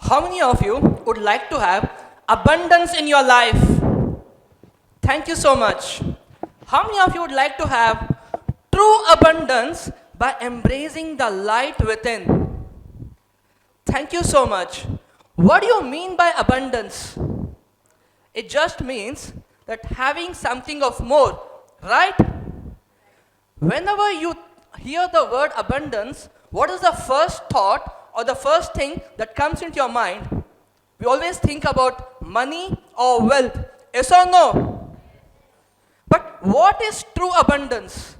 How many of you would like to have abundance in your life? Thank you so much. How many of you would like to have true abundance by embracing the light within? Thank you so much. What do you mean by abundance? It just means that having something of more, right? Whenever you hear the word abundance, what is the first thought or the first thing that comes into your mind? We always think about money or wealth. Yes or no? But what is true abundance?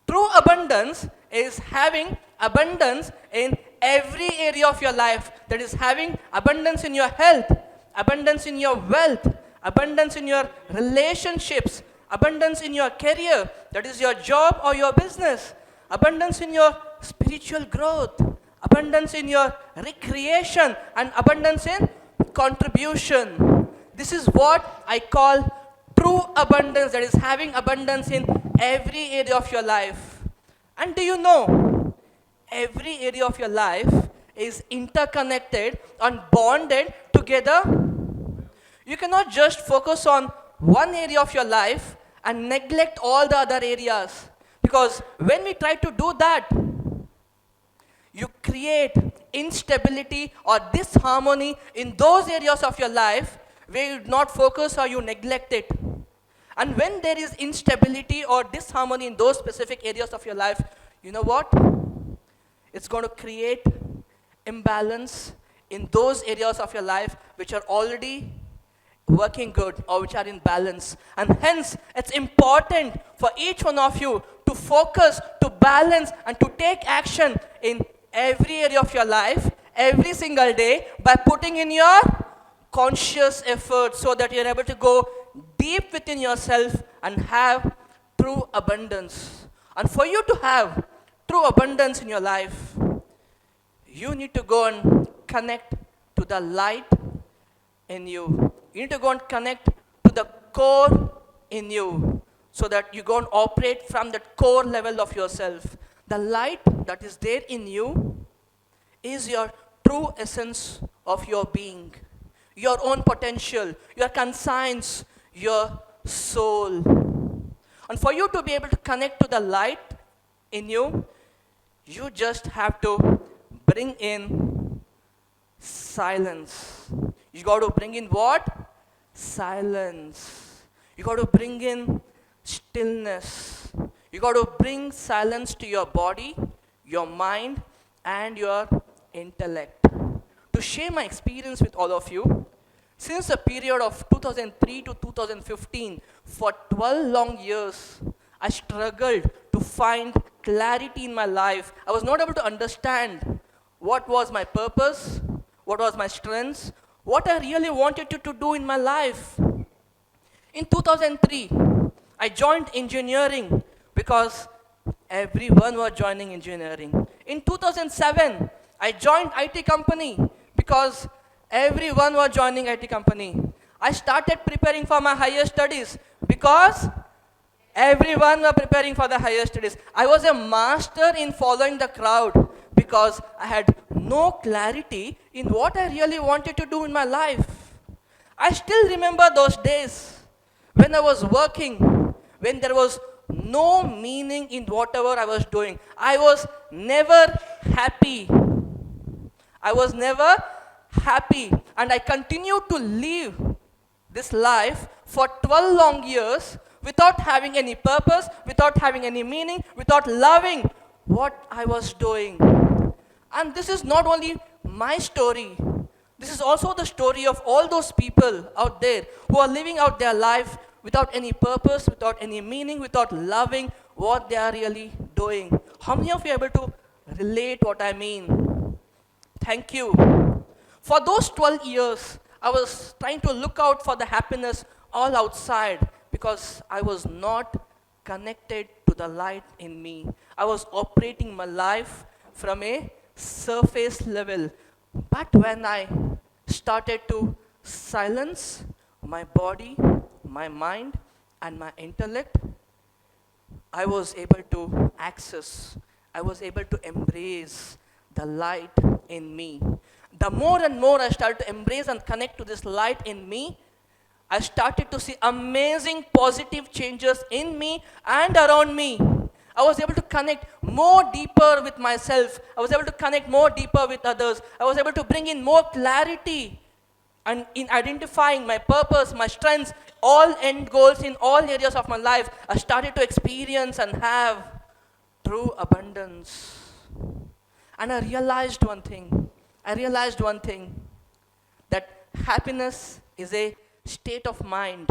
True abundance is having abundance in every area of your life. That is having abundance in your health, abundance in your wealth, abundance in your relationships, abundance in your career, that is your job or your business, abundance in your spiritual growth, abundance in your recreation, and abundance in contribution. This is what I call true abundance, that is having abundance in every area of your life. And do you know, every area of your life is interconnected and bonded together. You cannot just focus on one area of your life and neglect all the other areas. Because when we try to do that, you create instability or disharmony in those areas of your life where you do not focus or you neglect it. And when there is instability or disharmony in those specific areas of your life, you know what? It's going to create imbalance in those areas of your life which are already working good or which are in balance. And hence, it's important for each one of you to focus, to balance, and to take action in every area of your life, every single day, by putting in your conscious effort so that you're able to go deep within yourself and have true abundance. And for you to have true abundance in your life, you need to go and connect to the light in you. You need to go and connect to the core in you so that you go and operate from that core level of yourself. The light that is there in you is your true essence of your being, your own potential, your conscience, your soul. And for you to be able to connect to the light in you, you just have to bring in silence. You got to bring in what? Silence. You got to bring in stillness. You got to bring silence to your body, your mind, and your intellect. To share my experience with all of you, since the period of 2003 to 2015, for 12 long years, I struggled to find clarity in my life. I was not able to understand what was my purpose, what was my strengths, what I really wanted to do in my life. In 2003, I joined engineering because everyone was joining engineering. In 2007, I joined IT company because everyone was joining IT company. I started preparing for my higher studies because everyone was preparing for the higher studies. I was a master in following the crowd because I had no clarity in what I really wanted to do in my life. I still remember those days when I was working, when there was no meaning in whatever I was doing. I was never happy. I was never happy. And I continued to live this life for 12 long years without having any purpose, without having any meaning, without loving what I was doing. And this is not only my story. This is also the story of all those people out there who are living out their life without any purpose, without any meaning, without loving what they are really doing. How many of you are able to relate what I mean? Thank you. For those 12 years, I was trying to look out for the happiness all outside because I was not connected to the light in me. I was operating my life from a surface level. But when I started to silence my body, my mind, and my intellect, I was able to access, I was able to embrace the light in me. the more and more I started to embrace and connect to this light in me, I started to see amazing positive changes in me and around me. I was able to connect more deeper with myself. I was able to connect more deeper with others. I was able to bring in more clarity and in identifying my purpose, my strengths, all end goals in all areas of my life. I started to experience and have true abundance. And I realized one thing. That happiness is a state of mind.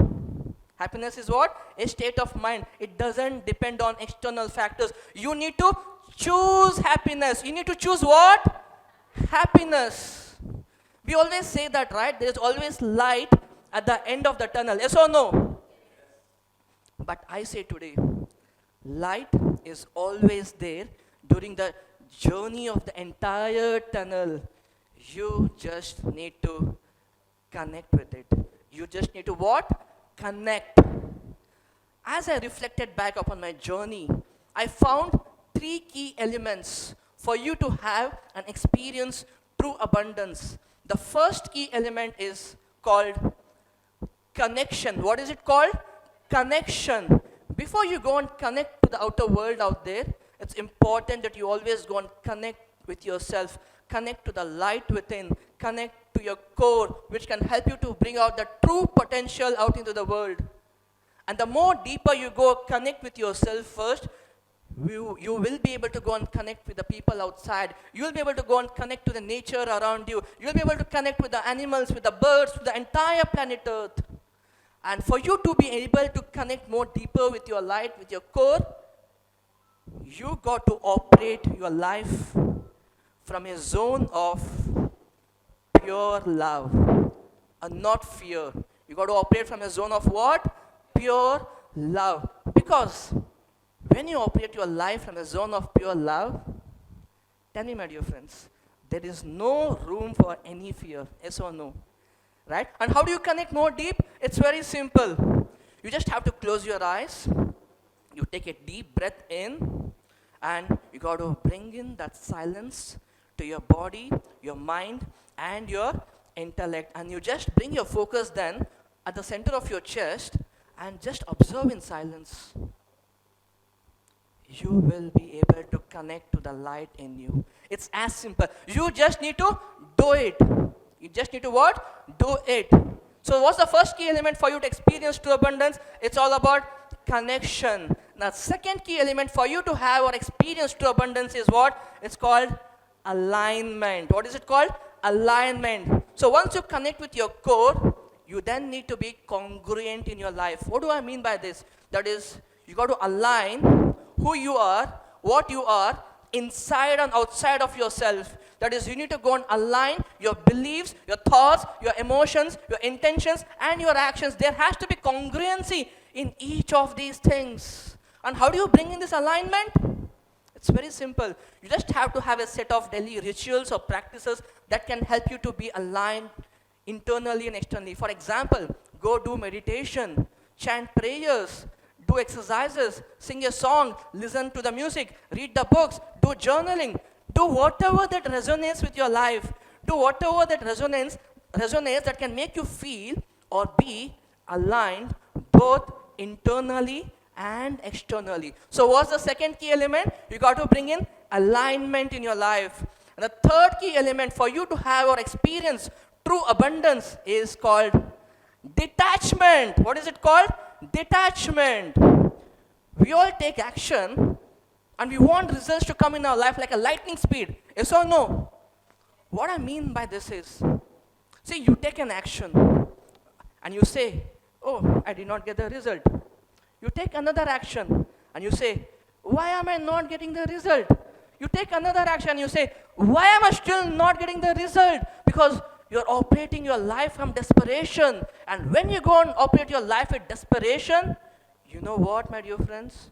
Happiness is what? A state of mind. It doesn't depend on external factors. You need to choose happiness. You need to choose what? Happiness. We always say that, right? There is always light at the end of the tunnel. Yes or no? But I say today, light is always there during the journey of the entire tunnel. You just need to connect with it. You just need to what? Connect. As I reflected back upon my journey, I found 3 key elements for you to have and experience true abundance. The first key element is called connection. What is it called? Connection. Before you go and connect to the outer world out there, it's important that you always go and connect with yourself. Connect to the light within. Connect to your core, which can help you to bring out the true potential out into the world. And the more deeper you go, connect with yourself first, you will be able to go and connect with the people outside. You will be able to go and connect to the nature around you. You will be able to connect with the animals, with the birds, with the entire planet Earth. And for you to be able to connect more deeper with your light, with your core, you got to operate your life from a zone of pure love and not fear. You got to operate from a zone of what? Pure love. Because when you operate your life from a zone of pure love, tell me, my dear friends, there is no room for any fear. Yes or no? Right? And how do you connect more deep? It's very simple. You just have to close your eyes. You take a deep breath in, and you got to bring in that silence to your body, your mind, and your intellect. And you just bring your focus then at the center of your chest and just observe in silence. You will be able to connect to the light in you. It's as simple. You just need to do it. You just need to what? Do it. So what's the first key element for you to experience true abundance? It's all about connection. Now, second key element for you to have or experience true abundance is what? It's called alignment. What is it called? Alignment. So once you connect with your core, you then need to be congruent in your life. What do I mean by this? That is, you got to align who you are, what you are, inside and outside of yourself. That is, you need to go and align your beliefs, your thoughts, your emotions, your intentions, and your actions. There has to be congruency in each of these things. And how do you bring in this alignment? It's very simple. You just have to have a set of daily rituals or practices that can help you to be aligned internally and externally. For example, go do meditation, chant prayers, do exercises, sing a song, listen to the music, read the books, do journaling. Do whatever that resonates with your life. Do whatever that resonates that can make you feel or be aligned both internally and externally. So what's the second key element? You got to bring in alignment in your life. And the third key element for you to have or experience true abundance is called detachment. What is it called? Detachment. We all take action and we want results to come in our life like a lightning speed. Yes or no? What I mean by this is, see, you take an action and you say, oh, I did not get the result. You take another action and you say, why am I not getting the result? You take another action and you say, why am I still not getting the result? Because you're operating your life from desperation. And when you go and operate your life with desperation, you know what, my dear friends?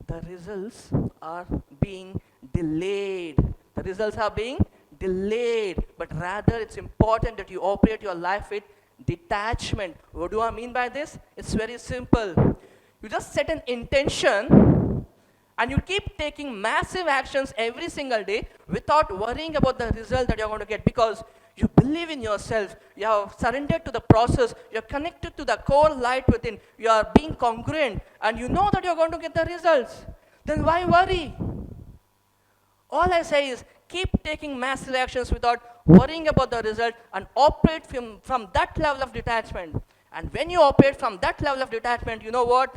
The results are being delayed. The results are being delayed. But rather, it's important that you operate your life with detachment. What do I mean by this? It's very simple. You just set an intention and you keep taking massive actions every single day without worrying about the result that you're going to get, because you believe in yourself, you have surrendered to the process, you're connected to the core light within, you are being congruent, and you know that you're going to get the results, then why worry? All I say is keep taking massive actions without worrying about the result and operate from that level of detachment. And when you operate from that level of detachment, you know what?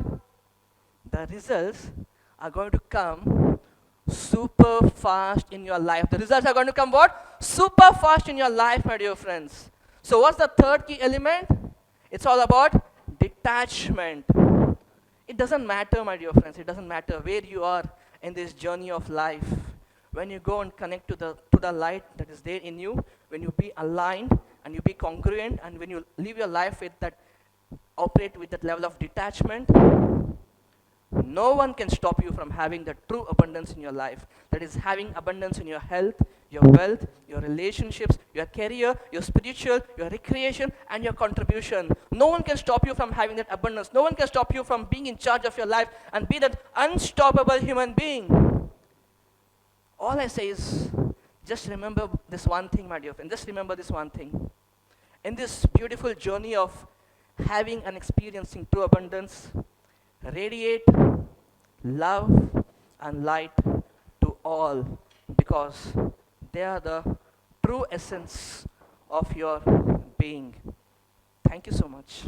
The results are going to come super fast in your life. The results are going to come what? Super fast in your life, my dear friends. So what's the third key element? It's all about detachment. It doesn't matter, my dear friends, it doesn't matter where you are in this journey of life. When you go and connect to the light that is there in you, when you be aligned and you be congruent, and when you live your life with that, operate with that level of detachment, no one can stop you from having the true abundance in your life. That is having abundance in your health, your wealth, your relationships, your career, your spiritual, your recreation, and your contribution. No one can stop you from having that abundance. No one can stop you from being in charge of your life and be that unstoppable human being. All I say is, just remember this one thing, my dear friend. Just remember this one thing. In this beautiful journey of having and experiencing true abundance, radiate love and light to all, because they are the true essence of your being. Thank you so much.